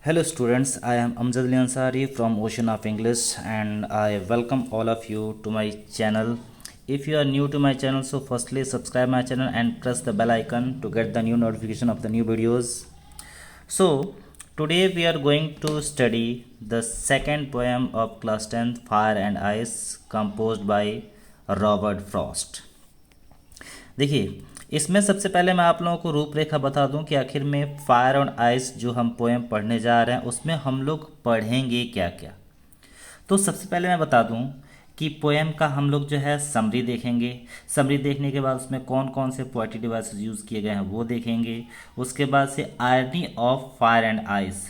Hello students, I am Amjad Ali Ansari from Ocean of English and I welcome all of you to my channel. If you are new to my channel, so firstly subscribe my channel and press the bell icon to get the new notification of the new videos. So today we are going to study the second poem of class 10th Fire and Ice composed by Robert Frost. देखिए, इसमें सबसे पहले मैं आप लोगों को रूपरेखा बता दूं कि आखिर में फायर और आइस जो हम पोएम पढ़ने जा रहे हैं उसमें हम लोग पढ़ेंगे क्या क्या। तो सबसे पहले मैं बता दूं कि पोएम का हम लोग जो है समरी देखेंगे। समरी देखने के बाद उसमें कौन कौन से पोएटिक डिवाइसेस यूज़ किए गए हैं वो देखेंगे। उसके बाद से irony of fire and ice,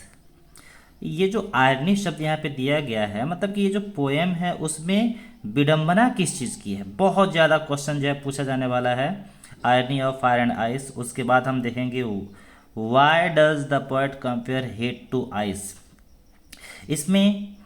ये जो आयरनी शब्द यहाँ पे दिया गया है मतलब कि ये जो पोएम है उसमें विडंबना किस चीज़ की है, बहुत ज़्यादा क्वेश्चन जो है पूछा जाने वाला है। Irony of fire and ice, उसके बाद हम देखेंगे why does the poet compare hate to ice. इसमें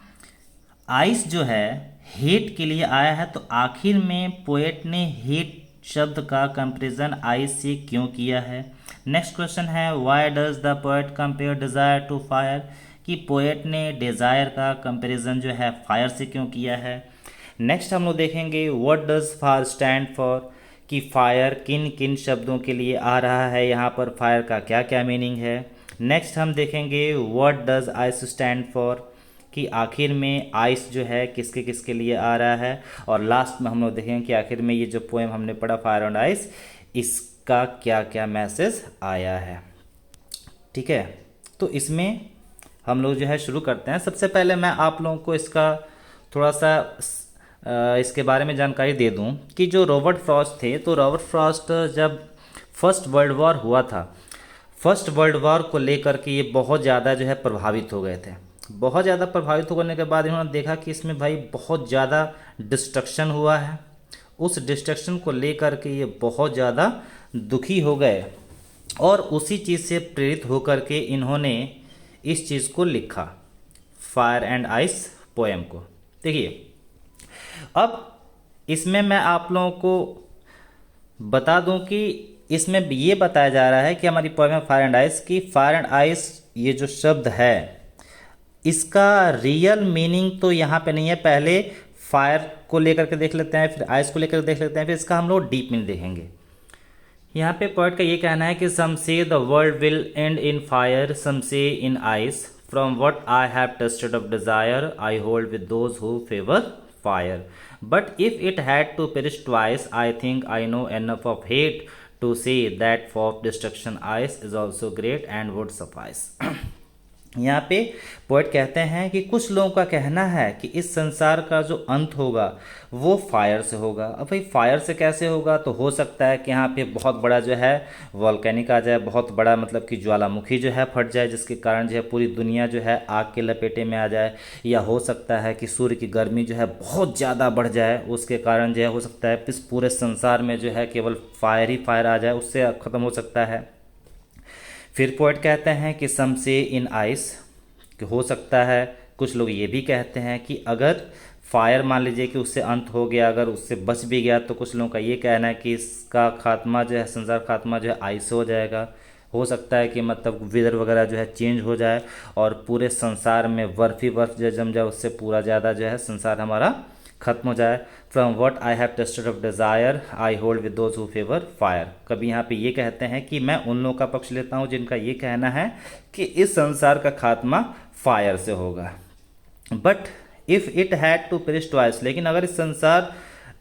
आइस जो है हेट के लिए आया है, तो आखिर में पोएट ने हेट शब्द का कंपेरिजन आइस से क्यों किया है। नेक्स्ट क्वेश्चन है why does the poet compare desire to fire, कि पोएट ने डिज़ायर का कंपैरिजन जो है फायर से क्यों किया है। नेक्स्ट हम लोग देखेंगे what does fire stand for, कि फायर किन किन शब्दों के लिए आ रहा है, यहाँ पर फायर का क्या क्या मीनिंग है। नेक्स्ट हम देखेंगे what does ice stand for, कि आखिर में आइस जो है किसके किसके लिए आ रहा है। और लास्ट में हम लोग देखेंगे कि आखिर में ये जो पोएम हमने पढ़ा फायर एंड आइस, इसका क्या क्या मैसेज आया है। ठीक है, तो इसमें हम लोग जो है शुरू करते हैं। सबसे पहले मैं आप लोगों को इसका थोड़ा सा इसके बारे में जानकारी दे दूं कि जो रॉबर्ट फ्रॉस्ट थे, तो रॉबर्ट फ्रॉस्ट जब फर्स्ट वर्ल्ड वॉर हुआ था, फर्स्ट वर्ल्ड वॉर को लेकर के ये बहुत ज़्यादा जो है प्रभावित हो गए थे। बहुत ज़्यादा प्रभावित होने के बाद इन्होंने देखा कि इसमें भाई बहुत ज़्यादा डिस्ट्रक्शन हुआ है। उस डिस्ट्रक्शन को लेकर के ये बहुत ज़्यादा दुखी हो गए और उसी चीज़ से प्रेरित होकर के इन्होंने इस चीज़ को लिखा, फायर एंड आइस पोएम को। देखिए, अब इसमें मैं आप लोगों को बता दूं कि इसमें ये बताया जा रहा है कि हमारी पोएम है फायर एंड आइस की फायर एंड आइस ये जो शब्द है इसका रियल मीनिंग तो यहाँ पे नहीं है। पहले फायर को लेकर के देख लेते हैं, फिर आइस को लेकर के देख लेते हैं, फिर इसका हम लोग डीप मीनिंग देखेंगे। यहाँ पे पोएट का ये कहना है कि some say the world will end in fire, some say in ice, from what I have tasted of desire I hold with those who favour fire, but if it had to perish twice, I think I know enough of hate to say that for destruction ice is also great and would suffice. यहाँ पे poet कहते हैं कि कुछ लोगों का कहना है कि इस संसार का जो अंत होगा वो फायर से होगा। अब भाई फायर से कैसे होगा, तो हो सकता है कि यहाँ पे बहुत बड़ा जो है वॉल्केनिक आ जाए, बहुत बड़ा मतलब कि ज्वालामुखी जो है फट जाए, जिसके कारण जो है पूरी दुनिया जो है आग के लपेटे में आ जाए। या हो सकता है कि सूर्य की गर्मी जो है बहुत ज़्यादा बढ़ जाए, उसके कारण जो है हो सकता है इस पूरे संसार में जो है केवल फायर ही फायर आ जाए, उससे ख़त्म हो सकता है। फिर पोएट कहते हैं कि सम से इन आइस, कि हो सकता है कुछ लोग ये भी कहते हैं कि अगर फायर मान लीजिए कि उससे अंत हो गया, अगर उससे बच भी गया, तो कुछ लोगों का ये कहना है कि इसका खात्मा जो है, संसार खात्मा जो है आइस हो जाएगा। हो सकता है कि मतलब वेदर वगैरह जो है चेंज हो जाए और पूरे संसार में बर्फ ही बर्फ जो जम जाए, उससे पूरा ज़्यादा जो है संसार हमारा खत्म हो जाए। From what I have tasted of desire I hold with those who favour fire, कभी यहाँ पे ये कहते हैं कि मैं उन लोगों का पक्ष लेता हूँ जिनका ये कहना है कि इस संसार का खात्मा फायर से होगा। But if it had to perish twice, लेकिन अगर इस संसार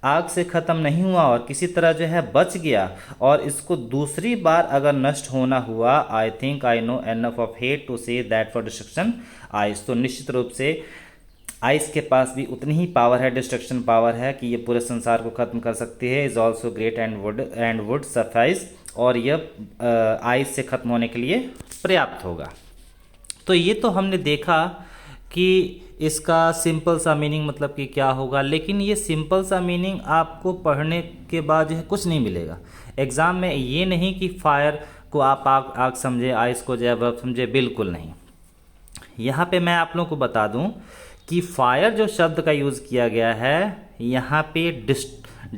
आग से ख़त्म नहीं हुआ और किसी तरह जो है बच गया और इसको दूसरी बार अगर नष्ट होना हुआ, I think I know enough of hate to say that for destruction ice, तो निश्चित रूप से आइस के पास भी उतनी ही पावर है, डिस्ट्रक्शन पावर है कि ये पूरे संसार को खत्म कर सकती है। Is also great and would suffice, और यह आइस से खत्म होने के लिए पर्याप्त होगा। तो ये तो हमने देखा कि इसका सिंपल सा मीनिंग मतलब कि क्या होगा, लेकिन ये सिंपल सा मीनिंग आपको पढ़ने के बाद जो है कुछ नहीं मिलेगा एग्ज़ाम में। ये नहीं कि फायर को आप आग आग समझे, आइस को जो है बर्फ समझे, बिल्कुल नहीं। यहाँ पे मैं आप लोगों को बता दूँ कि फायर जो शब्द का यूज़ किया गया है यहाँ पे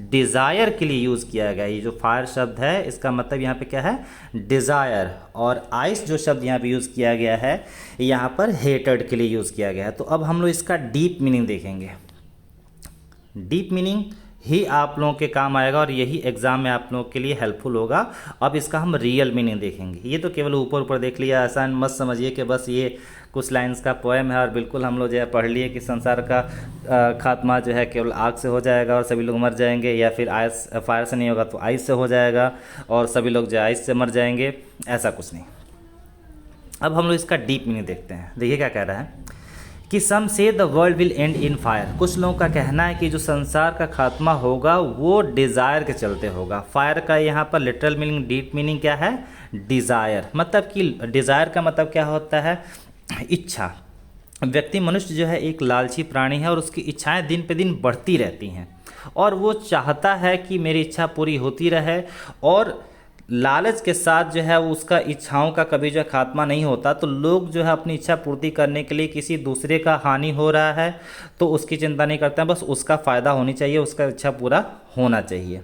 डिज़ायर के लिए यूज़ किया गया। ये जो फायर शब्द है इसका मतलब यहाँ पे क्या है, डिज़ायर, और आइस जो शब्द यहाँ पे यूज़ किया गया है यहाँ पर हेटेड के लिए यूज़ किया गया है। तो अब हम लोग इसका डीप मीनिंग देखेंगे। डीप मीनिंग ही आप लोगों के काम आएगा और यही एग्जाम में आप लोगों के लिए हेल्पफुल होगा। अब इसका हम रियल मीनिंग देखेंगे। ये तो केवल ऊपर ऊपर देख लिया, ऐसा मत समझिए कि बस ये कुछ लाइंस का पोएम है और बिल्कुल हम लोग जो है पढ़ लिए कि संसार का खात्मा जो है केवल आग से हो जाएगा और सभी लोग मर जाएंगे, या फिर आइस फायर से नहीं होगा तो आइस से हो जाएगा और सभी लोग जो आइस से मर जाएंगे, ऐसा कुछ नहीं। अब हम लोग इसका डीप मीनिंग देखते हैं। देखिए क्या कह रहा है कि some say the world will end in fire. कुछ लोगों का कहना है कि जो संसार का खात्मा होगा वो डिज़ायर के चलते होगा। फायर का यहाँ पर लिटरल मीनिंग, डीप मीनिंग क्या है, डिज़ायर। मतलब कि डिज़ायर का मतलब क्या होता है, इच्छा। व्यक्ति मनुष्य जो है एक लालची प्राणी है और उसकी इच्छाएं दिन पे दिन बढ़ती रहती हैं और वो चाहता है कि मेरी इच्छा पूरी होती रहे, और लालच के साथ जो है वो उसका इच्छाओं का कभी जो है खात्मा नहीं होता। तो लोग जो है अपनी इच्छा पूर्ति करने के लिए किसी दूसरे का हानि हो रहा है तो उसकी चिंता नहीं करते हैं, बस उसका फ़ायदा होनी चाहिए, उसका इच्छा पूरा होना चाहिए।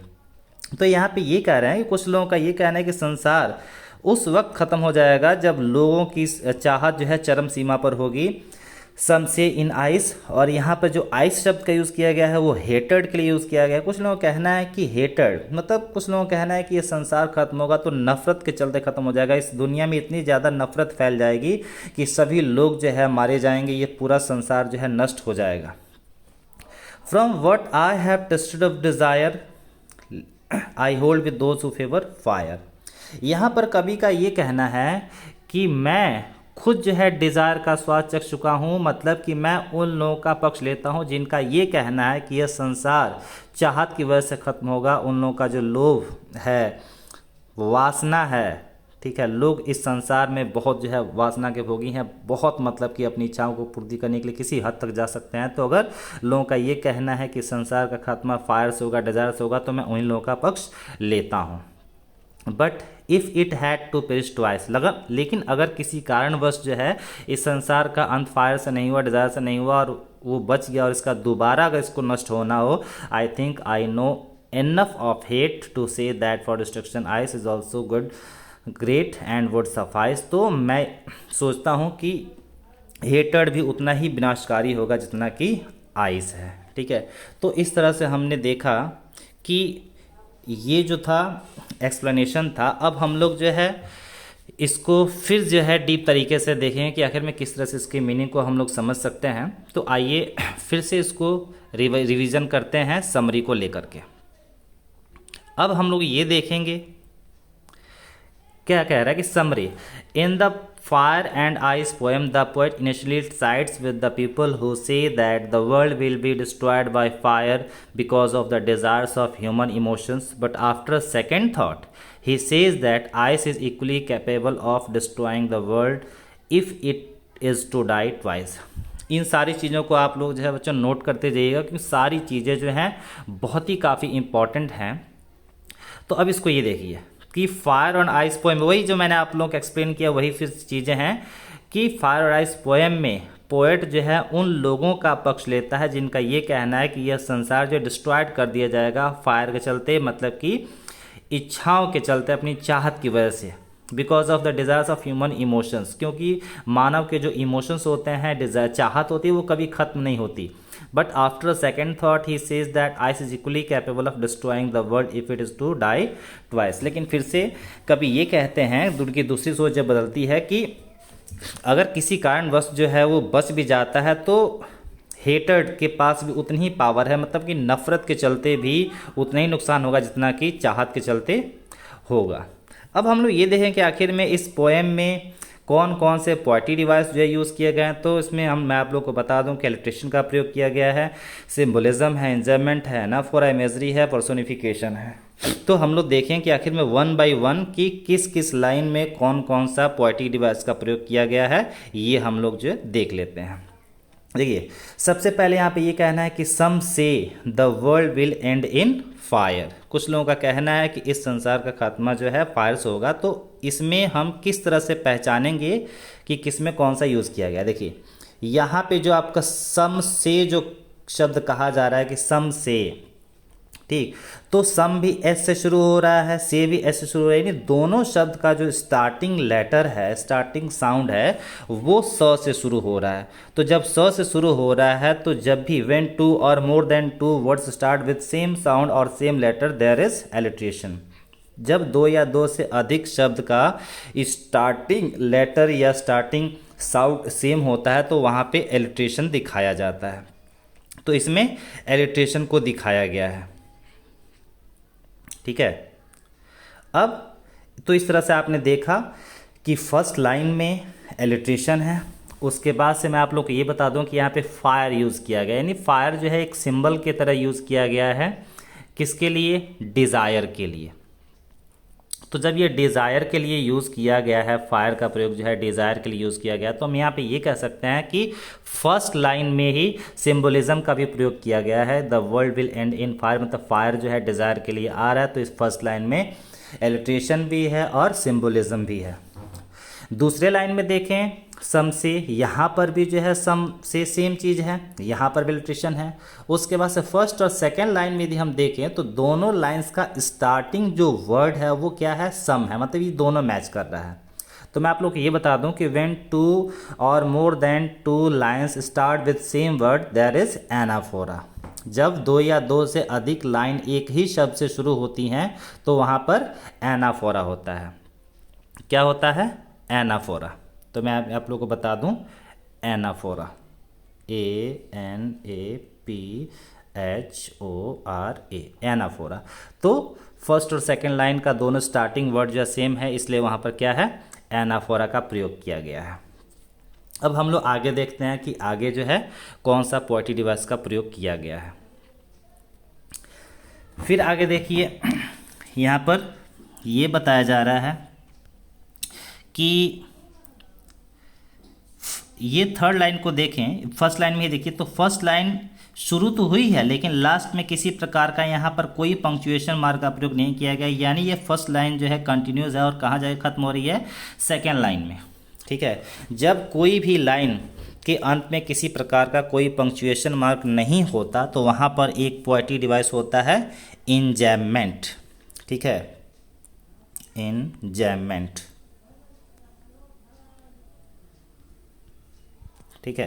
तो यहाँ पे ये कह रहे हैं कि कुछ लोगों का ये कहना है कि संसार उस वक्त ख़त्म हो जाएगा जब लोगों की चाहत जो है चरम सीमा पर होगी। सम से इन आइस, और यहाँ पर जो आइस शब्द का यूज़ किया गया है वो हेटेड के लिए यूज़ किया गया है। कुछ लोगों का कहना है कि हेटेड मतलब, कुछ लोगों का कहना है कि ये संसार खत्म होगा तो नफ़रत के चलते ख़त्म हो जाएगा। इस दुनिया में इतनी ज़्यादा नफ़रत फैल जाएगी कि सभी लोग जो है मारे जाएंगे, ये पूरा संसार जो है नष्ट हो जाएगा। From what I have tasted of desire I hold with those who favour fire. यहाँ पर कवि का ये कहना है कि मैं खुद जो है डिज़ायर का स्वाद चख चुका हूँ, मतलब कि मैं उन लोगों का पक्ष लेता हूँ जिनका ये कहना है कि यह संसार चाहत की वजह से ख़त्म होगा। उन लोगों का जो लोभ है, वासना है, ठीक है, लोग इस संसार में बहुत जो है वासना के भोगी हैं, बहुत मतलब कि अपनी इच्छाओं को पूर्ति करने के लिए किसी हद तक जा सकते हैं। तो अगर लोगों का ये कहना है कि संसार का खात्मा फायर से होगा, डिज़ायर से होगा, तो मैं उन्हीं लोगों का पक्ष लेता हूँ। But if it had to perish twice, लगा, लेकिन अगर किसी कारणवश जो है इस संसार का अंत फायर से नहीं हुआ, डिज़ायर से नहीं हुआ, और वो बच गया और इसका दोबारा अगर इसको नष्ट होना हो, I think I know enough of hate to say that for destruction ice is also good great and would suffice. तो मैं सोचता हूँ कि हेटेड भी उतना ही विनाशकारी होगा जितना कि आइस है, ठीक है। तो इस तरह से हमने देखा कि ये जो था एक्सप्लेनेशन था। अब हम लोग जो है इसको फिर जो है डीप तरीके से देखें कि आखिर में किस तरह से इसके मीनिंग को हम लोग समझ सकते हैं। तो आइए फिर से इसको रिवीजन करते हैं समरी को लेकर के। अब हम लोग ये देखेंगे क्या कह रहा है कि summary in the Fire and Ice poem, the poet initially sides with the people who say that the world will be destroyed by fire because of the desires of human emotions. But after a second thought, he says that ice is equally capable of destroying the world if it is to die twice. इन सारी चीज़ों को आप लोग जो है बच्चों note करते जाइएगा क्योंकि सारी चीज़ें जो हैं बहुत ही काफ़ी इम्पॉर्टेंट हैं। तो अब इसको ये देखिए कि फायर और आइस पोएम, वही जो मैंने आप लोगों को एक्सप्लेन किया वही फिर चीज़ें हैं कि फायर और आइस पोएम में पोएट जो है उन लोगों का पक्ष लेता है जिनका ये कहना है कि यह संसार जो डिस्ट्रॉयड कर दिया जाएगा फायर के चलते, मतलब कि इच्छाओं के चलते, अपनी चाहत की वजह से, because of the desires of human emotions, क्योंकि मानव के जो इमोशंस होते हैं, डिज़ायर, चाहत होती है, वो कभी ख़त्म नहीं होती। But after a second thought he says that ice is equally capable of destroying the world if it is to die twice. लेकिन फिर से कभी ये कहते हैं, उनकी दूसरी सोच जब बदलती है कि अगर किसी कारणवश जो है वो बच भी जाता है तो हेटेड के पास भी उतनी ही पावर है, मतलब कि नफ़रत के चलते भी उतना ही नुकसान होगा जितना कि चाहत के चलते होगा। अब हम लोग ये देखें कि आखिर में इस पोएम में कौन कौन से पोएट्री डिवाइस जो है यूज़ किए गए हैं। तो इसमें मैं आप लोग को बता दूं कि इलस्ट्रेशन का प्रयोग किया गया है, सिम्बोलिज्म है, एंजॉयमेंट है, एनाफोरा, इमेजरी है, पर्सोनिफिकेशन है। तो हम लोग देखें कि आखिर में वन बाय वन कि किस किस लाइन में कौन कौन सा पोएट्री डिवाइस का प्रयोग किया गया है, ये हम लोग जो देख लेते हैं। देखिए सबसे पहले यहाँ पे ये कहना है कि some say the world will end in fire. कुछ लोगों का कहना है कि इस संसार का खात्मा जो है फायर से होगा। तो इसमें हम किस तरह से पहचानेंगे कि किस में कौन सा यूज़ किया गया। देखिए यहाँ पे जो आपका सम से जो शब्द कहा जा रहा है कि सम से, ठीक। तो सम भी एस से शुरू हो रहा है, से भी एस से शुरू हो रहा है, यानी दोनों शब्द का जो स्टार्टिंग लेटर है, स्टार्टिंग साउंड है, वो स से शुरू हो रहा है। तो जब स से शुरू हो रहा है तो जब भी व्हेन टू और more than two words start with same sound और same letter there is alliteration. जब दो या दो से अधिक शब्द का स्टार्टिंग लेटर या स्टार्टिंग साउंड सेम होता है तो वहाँ पे एलिट्रेशन दिखाया जाता है। तो इसमें एलिट्रेशन को दिखाया गया है। ठीक है। अब तो इस तरह से आपने देखा कि फर्स्ट लाइन में एलिट्रेशन है। उसके बाद से मैं आप लोग को ये बता दूं कि यहाँ पे फायर यूज़ किया गया, यानी फायर जो है एक सिंबल की तरह यूज़ किया गया है। किसके लिए? डिज़ायर के लिए। तो जब ये डिज़ायर के लिए यूज़ किया गया है, फायर का प्रयोग जो है डिज़ायर के लिए यूज़ किया गया, तो हम यहाँ पे ये कह सकते हैं कि फर्स्ट लाइन में ही सिंबलिज्म का भी प्रयोग किया गया है। The world will end in fire, मतलब फायर जो है डिज़ायर के लिए आ रहा है, तो इस फर्स्ट लाइन में एलिट्रेशन भी है और सिंबलिज्म भी है। दूसरे लाइन में देखें सम से, यहाँ पर भी जो है सम से सेम चीज़ है, यहाँ पर भी एलिट्रेशन है। उसके बाद से फर्स्ट और सेकंड लाइन में यदि हम देखें तो दोनों लाइंस का स्टार्टिंग जो वर्ड है वो क्या है? सम है, मतलब ये दोनों मैच कर रहा है। तो मैं आप लोग को ये बता दूं कि व्हेन टू और more than two lines start with same word there is anaphora. जब दो या दो से अधिक लाइन एक ही शब्द से शुरू होती हैं तो वहाँ पर एनाफोरा होता है। क्या होता है? एनाफोरा। तो मैं आप लोगों को बता दूं, एनाफोरा, ANAPHORA, एनाफोरा। तो फर्स्ट और सेकंड लाइन का दोनों स्टार्टिंग वर्ड जो सेम है, इसलिए वहाँ पर क्या है? एनाफोरा का प्रयोग किया गया है। अब हम लोग आगे देखते हैं कि आगे जो है कौन सा पोएटिक डिवाइस का प्रयोग किया गया है। फिर आगे देखिए, यहाँ पर ये बताया जा रहा है कि ये थर्ड लाइन को देखें, फर्स्ट लाइन में ही देखिए, तो फर्स्ट लाइन शुरू तो हुई है लेकिन लास्ट में किसी प्रकार का यहाँ पर कोई पंक्चुएशन मार्क का प्रयोग नहीं किया गया, यानी ये फर्स्ट लाइन जो है कंटिन्यूस है और कहाँ जाके खत्म हो रही है? सेकेंड लाइन में। ठीक है। जब कोई भी लाइन के अंत में किसी प्रकार का कोई पंक्चुएशन मार्क नहीं होता तो वहाँ पर एक पोएटिक डिवाइस होता है इंजैममेंट। ठीक है, इंजैममेंट। ठीक है।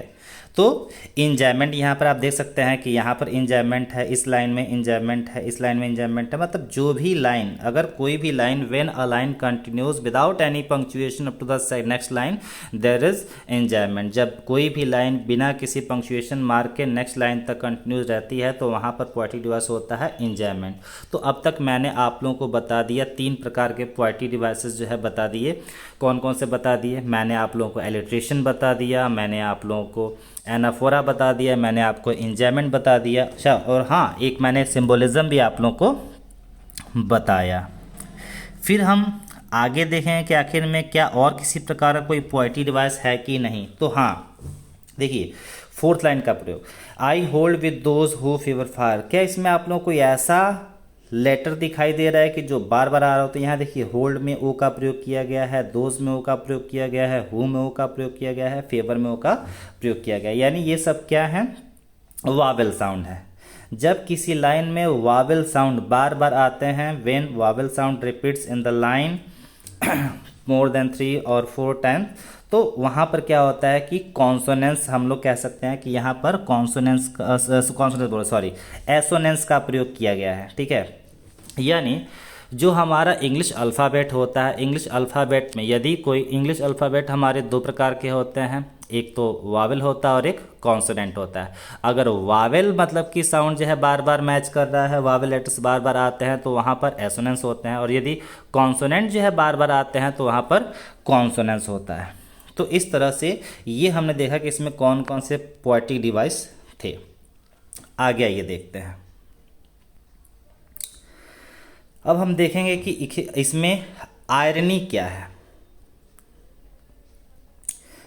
तो इंजॉयमेंट यहाँ पर आप देख सकते हैं कि यहाँ पर इंजॉयमेंट है, इस लाइन में इंजॉयमेंट है, इस लाइन में इंजॉयमेंट है, मतलब जो भी लाइन, अगर कोई भी line when a line continues without any punctuation up to the next line there is enjambment. जब कोई भी लाइन बिना किसी पंक्चुएशन मार्क के नेक्स्ट लाइन तक कंटिन्यूज रहती है तो वहाँ पर पोएटिक डिवाइस होता है इंजॉयमेंट। तो अब तक मैंने आप लोगों को बता दिया, 3 प्रकार के पोएटिक डिवाइसेस जो है बता दिए। कौन कौन से बता दिए? मैंने आप लोगों को एलिट्रेशन बता दिया, मैंने आप लोगों को एनाफोरा बता दिया, मैंने आपको इंजॉयमेंट बता दिया। अच्छा, और हाँ, एक मैंने सिंबलिज्म भी आप लोगों को बताया। फिर हम आगे देखें कि आखिर में क्या और किसी प्रकार का कोई पोएटिक डिवाइस है कि नहीं। तो हाँ, देखिए फोर्थ लाइन का प्रयोग, आई hold with those who favour fire. क्या इसमें आप लोगों को कोई ऐसा लेटर दिखाई दे रहा है कि जो बार बार आ रहा हो? तो यहाँ देखिए होल्ड में ओ का प्रयोग किया गया है, दोज में ओ का प्रयोग किया गया है, हु में ओ का प्रयोग किया गया है, फेवर में ओ का प्रयोग किया गया है, यानी ये सब क्या है? वावेल साउंड है। जब किसी लाइन में वावेल साउंड बार बार आते हैं, when Wavell sound repeats in the line more than 3 और 4 टाइम्स, तो वहाँ पर क्या होता है कि कॉन्सोनेंस, हम लोग कह सकते हैं कि यहाँ पर एसोनेंस का प्रयोग किया गया है। ठीक है, यानी जो हमारा इंग्लिश अल्फ़ाबेट होता है, इंग्लिश अल्फ़ाबेट में यदि कोई, इंग्लिश अल्फ़ाबेट हमारे 2 प्रकार के होते हैं, एक तो वावेल होता है और एक कॉन्सोनेंट होता है। अगर वावेल मतलब कि साउंड जो है बार बार मैच कर रहा है, वावेल लेटर्स बार बार आते हैं तो वहाँ पर एसोनेंस होते हैं, और यदि कॉन्सोनेंट जो है बार बार आते हैं तो वहाँ पर कॉन्सोनेंस होता है। तो इस तरह से ये हमने देखा कि इसमें कौन कौन से पोएटिक डिवाइस थे। आगे आइए देखते हैं। अब हम देखेंगे कि इसमें आयरनी क्या है।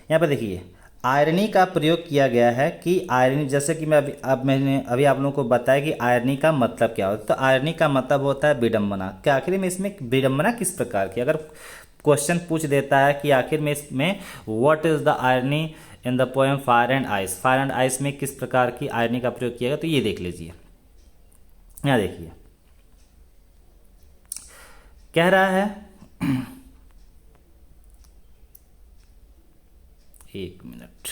यहाँ पर देखिए आयरनी का प्रयोग किया गया है कि आयरनी, जैसे कि मैंने अभी आप लोगों को बताया कि आयरनी का मतलब क्या होता है। तो आयरनी का मतलब होता है विडंबना। कि आखिर में इसमें विडंबना किस प्रकार की, अगर क्वेश्चन पूछ देता है कि आखिर में इसमें what is the irony in the poem fire and ice, fire and ice में किस प्रकार की आयरनी का प्रयोग किया गया, तो ये देख लीजिए। यहाँ देखिए कह रहा है एक मिनट,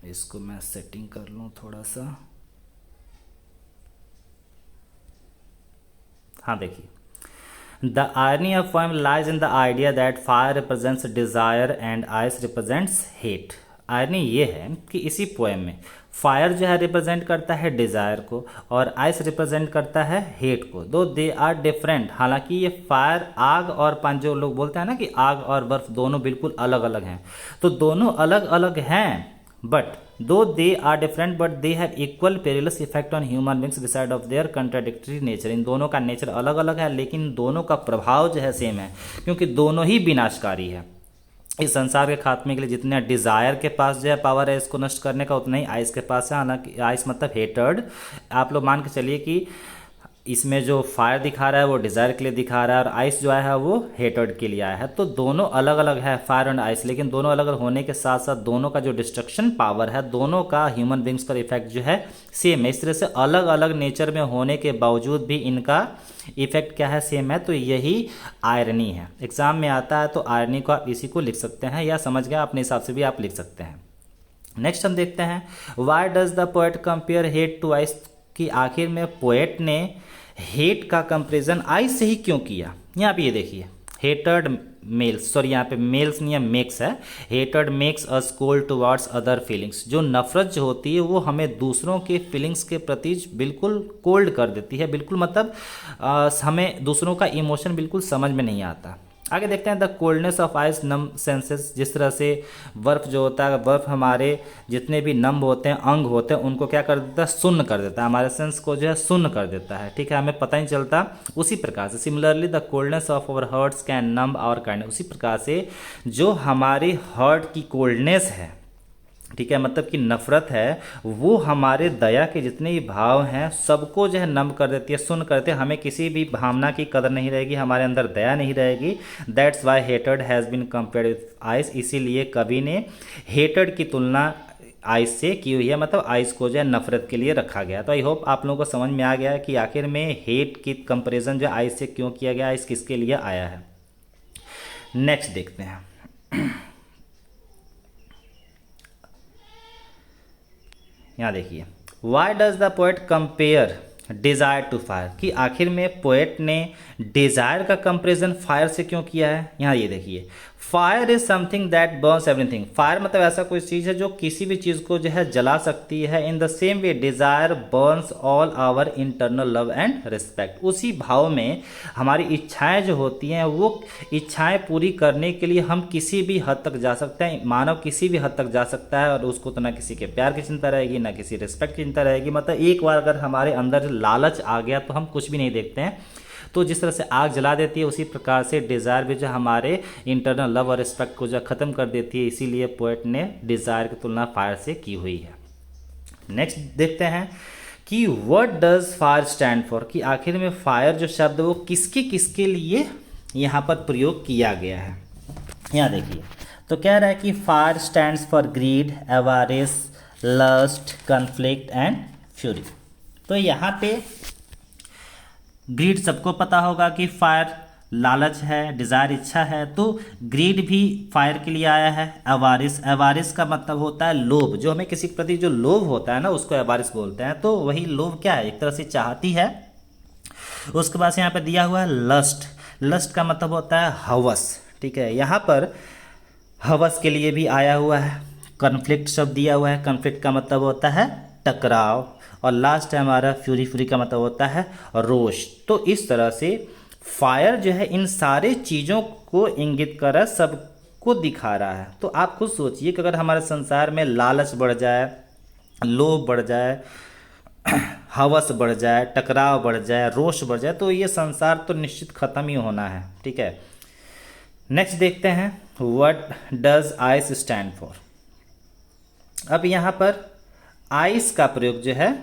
इसको मैं सेटिंग कर लूँ थोड़ा सा। हाँ देखिए, the irony of poem lies in the idea that fire represents desire and ice represents hate. Irony ये है कि इसी पोएम में फायर जो है रिप्रेजेंट करता है डिजायर को और आइस रिप्रेजेंट करता है हेट को। दो दे आर डिफरेंट, हालांकि ये फायर आग और पानी, जो लोग बोलते हैं ना कि आग और बर्फ दोनों बिल्कुल अलग अलग हैं, तो दोनों अलग अलग हैं, but though they are different but they have equal perilous effect on human beings beside of their contradictory nature. इन दोनों का नेचर अलग अलग है लेकिन दोनों का प्रभाव जो है सेम है, क्योंकि दोनों ही विनाशकारी है। इस संसार के खात्मे के लिए जितने डिजायर के पास जो है पावर है इसको नष्ट करने का, उतना ही आइस के पास है। हालांकि आइस मतलब हेटर्ड, आप लोग मान के चलिए कि इसमें जो फायर दिखा रहा है वो डिजायर के लिए दिखा रहा है और आइस जो आया है वो हेटर्ड के लिए आया है। तो दोनों अलग अलग है फायर एंड आइस, लेकिन दोनों अलग अलग होने के साथ साथ दोनों का जो डिस्ट्रक्शन पावर है, दोनों का ह्यूमन बींग्स पर इफेक्ट जो है सेम है। इस तरह से अलग अलग नेचर में होने के बावजूद भी इनका इफेक्ट क्या है, सेम है। तो यही आयरनी है। एग्जाम में आता है तो आयरनी को आप इसी को लिख सकते हैं, या समझ गया अपने हिसाब से भी आप लिख सकते हैं। नेक्स्ट हम देखते हैं, why does the poet compare hate to ice, कि आखिर में पोएट ने हेट का कंपेरिजन आइस से ही क्यों किया। यहाँ पे ये देखिए, हेटर्ड मेल्स, सॉरी यहाँ पे मेल्स नहीं है मेक्स है, hatred makes us cold towards other feelings. जो नफरत जो होती है वो हमें दूसरों के फीलिंग्स के प्रति बिल्कुल कोल्ड कर देती है, बिल्कुल मतलब हमें दूसरों का इमोशन बिल्कुल समझ में नहीं आता। आगे देखते हैं, the coldness of ice numb senses, जिस तरह से बर्फ जो होता है, बर्फ हमारे जितने भी नम होते हैं, अंग होते हैं, उनको क्या कर देता है, सुन्न कर देता है, हमारे सेंस को जो है सुन्न कर देता है, ठीक है, हमें पता नहीं चलता। उसी प्रकार से similarly the coldness of our hearts can numb our kindness, उसी प्रकार से जो हमारी हार्ट की कोल्डनेस है, ठीक है, मतलब कि नफरत है, वो हमारे दया के जितने भी भाव हैं सबको जो है नम कर देती है, सुन करते, हमें किसी भी भावना की कदर नहीं रहेगी, हमारे अंदर दया नहीं रहेगी। That's why hatred has been compared with ice, इसीलिए कवि ने हेटर्ड की तुलना आइस से की हुई है, मतलब आइस को जो है नफरत के लिए रखा गया। तो आई होप आप लोगों को समझ में आ गया है कि आखिर में हेट की कंपेरिजन जो आइस से क्यों किया गया, आइस किसके लिए आया है। नेक्स्ट देखते हैं, यहाँ देखिए, why does the poet compare desire to fire, कि आखिर में पोएट ने डिजायर का कंपेरिजन फायर से क्यों किया है। यहाँ ये देखिए, fire is something that Burns everything, fire मतलब ऐसा कोई चीज़ है जो किसी भी चीज़ को जो है जला सकती है। In the same way desire burns all our internal love and respect, उसी भाव में हमारी इच्छाएं जो होती हैं वो इच्छाएं पूरी करने के लिए हम किसी भी हद तक जा सकते हैं, मानव किसी भी हद तक जा सकता है, और उसको तो ना किसी के प्यार की चिंता रहेगी ना किसी रिस्पेक्ट की चिंता रहेगी। मतलब एक बार अगर हमारे अंदर लालच आ गया तो हम कुछ भी नहीं देखते हैं। तो जिस तरह से आग जला देती है उसी प्रकार से डिज़ायर भी जो हमारे इंटरनल लव और रिस्पेक्ट को जो ख़त्म कर देती है, इसीलिए पोएट ने डिज़ायर की तुलना फायर से की हुई है। नेक्स्ट देखते हैं कि what does fire stand for, कि आखिर में फायर जो शब्द वो किसके किसके लिए यहाँ पर प्रयोग किया गया है। यहाँ देखिए, तो कह रहा है कि fire stands for greed, avarice, lust, conflict and fury. तो यहाँ पे ग्रीड सबको पता होगा कि फायर लालच है, डिज़ायर इच्छा है, तो ग्रीड भी फायर के लिए आया है। एवारिस, एवारिस का मतलब होता है लोभ, जो हमें किसी के प्रति जो लोभ होता है ना उसको एवारिस बोलते हैं। तो वही लोभ क्या है, एक तरह से चाहती है। उसके बाद यहाँ पे दिया हुआ है लस्ट, लस्ट का मतलब होता है हवस, ठीक है, यहाँ पर हवस के लिए भी आया हुआ है। कन्फ्लिक्ट शब्द दिया हुआ है, कन्फ्लिक्ट का मतलब होता है टकराव, और लास्ट है हमारा फ्यूरी, फ्यूरी का मतलब होता है रोष। तो इस तरह से फायर जो है इन सारे चीज़ों को इंगित कर रहा है, सबको दिखा रहा है। तो आप खुद सोचिए कि अगर हमारे संसार में लालच बढ़ जाए, लोभ बढ़ जाए, हवस बढ़ जाए, टकराव बढ़ जाए, रोष बढ़ जाए, तो ये संसार तो निश्चित खत्म ही होना है, ठीक है। नेक्स्ट देखते हैं, what does ice stand for. अब यहाँ पर आइस का प्रयोग जो है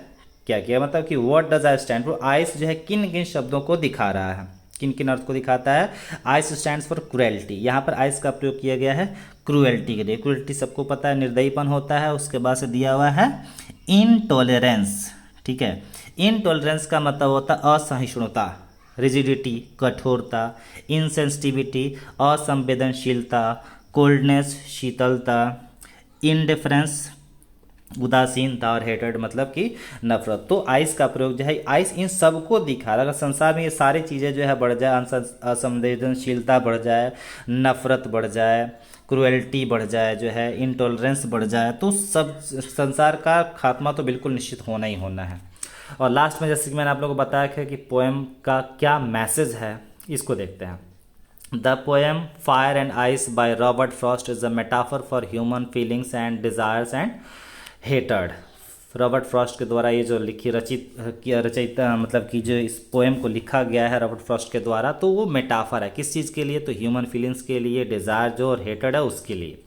क्या किया, मतलब कि what does ice stand for, ice जो है किन किन शब्दों को दिखा रहा है, किन किन अर्थ को दिखाता है। आइस स्टैंड्स फॉर क्रूएल्टी, यहाँ पर आइस का प्रयोग किया गया है क्रूएल्टी के लिए। क्रूएल्टी सबको पता है निर्दयीपन होता है। उसके बाद से दिया हुआ है इनटॉलरेंस, ठीक है। इनटॉलरेंस का मतलब होता है असहिष्णुता, रिजिडिटी कठोरता, इनसेंसिटिविटी असंवेदनशीलता, कोल्डनेस शीतलता, इनडिफरेंस उदासीनता, और हेटेड मतलब कि नफरत। तो आइस का प्रयोग जो है, आइस इन सबको दिखा रहा है। अगर संसार में ये सारी चीज़ें जो है बढ़ जाए, असंवेदनशीलता बढ़ जाए, नफरत बढ़ जाए, क्रुएल्टी बढ़ जाए, जो है इनटॉलरेंस बढ़ जाए, तो सब संसार का खात्मा तो बिल्कुल निश्चित होना ही होना है। और लास्ट में जैसे कि मैंने आप लोगों को बताया कि पोएम का क्या मैसेज है, इसको देखते हैं। The poem Fire and Ice by Robert Frost is a metaphor for human feelings and desires and hatred। Robert Frost के द्वारा ये जो रचित मतलब कि जो इस पोएम को लिखा गया है रॉबर्ट फ्रॉस्ट के द्वारा, तो वो मेटाफर है किस चीज़ के लिए, तो ह्यूमन फीलिंग्स के लिए, डिज़ायर जो और हेटेड है उसके लिए।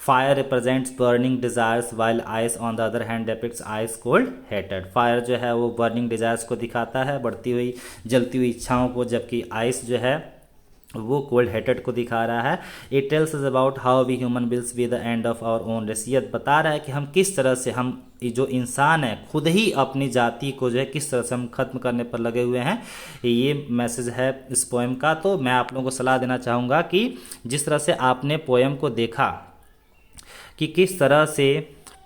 Fire represents burning desires while ice on the other hand depicts ice cold hated. Fire जो है वो बर्निंग डिज़ायर्स को दिखाता है, बढ़ती हुई जलती हुई इच्छाओं को, जबकि आइस जो है वो कोल्ड हेटेड को दिखा रहा है। It tells us about how we human will be the end of our own race. ये बता रहा है कि हम किस तरह से, हम जो इंसान है खुद ही अपनी जाति को जो है किस तरह से हम खत्म करने पर लगे हुए हैं। ये मैसेज है इस पोएम का। तो मैं आप लोगों को सलाह देना चाहूँगा कि जिस तरह से आपने पोएम को देखा कि किस तरह से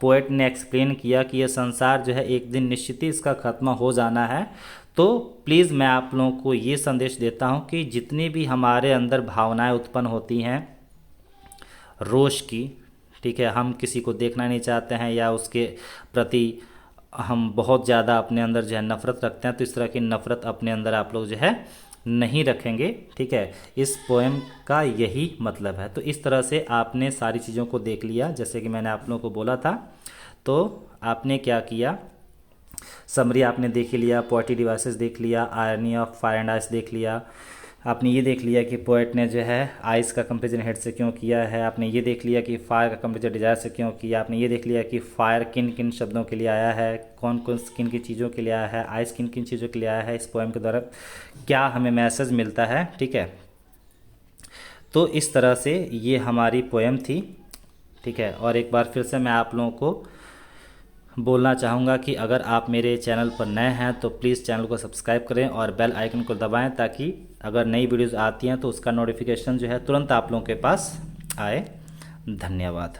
पोएट ने एक्सप्लेन किया कि ये संसार जो है एक दिन निश्चित ही इसका खात्मा हो जाना है, तो प्लीज़ मैं आप लोगों को ये संदेश देता हूँ कि जितनी भी हमारे अंदर भावनाएं उत्पन्न होती हैं रोष की, ठीक है, हम किसी को देखना नहीं चाहते हैं या उसके प्रति हम बहुत ज़्यादा अपने अंदर जो है नफ़रत रखते हैं, तो इस तरह की नफ़रत अपने अंदर आप लोग जो है नहीं रखेंगे, ठीक है। इस पोएम का यही मतलब है। तो इस तरह से आपने सारी चीज़ों को देख लिया जैसे कि मैंने आप लोगों को बोला था। तो आपने क्या किया, समरी आपने देख ही लिया, पोएटिक डिवाइसेस देख लिया, irony of fire and ice देख लिया, आपने ये देख लिया कि पोएट ने जो है आइस का कंपेरिजन हेड से क्यों किया है, आपने ये देख लिया कि फायर का कंपेरिजन डिजायर से क्यों किया, आपने ये देख लिया कि फायर किन किन शब्दों के लिए आया है, कौन कौन किन किन चीज़ों के लिए आया है, आइस किन किन चीज़ों के लिए आया है, इस पोएम के द्वारा क्या हमें मैसेज मिलता है, ठीक है। तो इस तरह से ये हमारी पोएम थी, ठीक है। और एक बार फिर से मैं आप लोगों को बोलना चाहूँगा कि अगर आप मेरे चैनल पर नए हैं तो प्लीज़ चैनल को सब्सक्राइब करें और बेल आइकन को दबाएं, ताकि अगर नई वीडियोज़ आती हैं तो उसका नोटिफिकेशन जो है तुरंत आप लोगों के पास आए। धन्यवाद।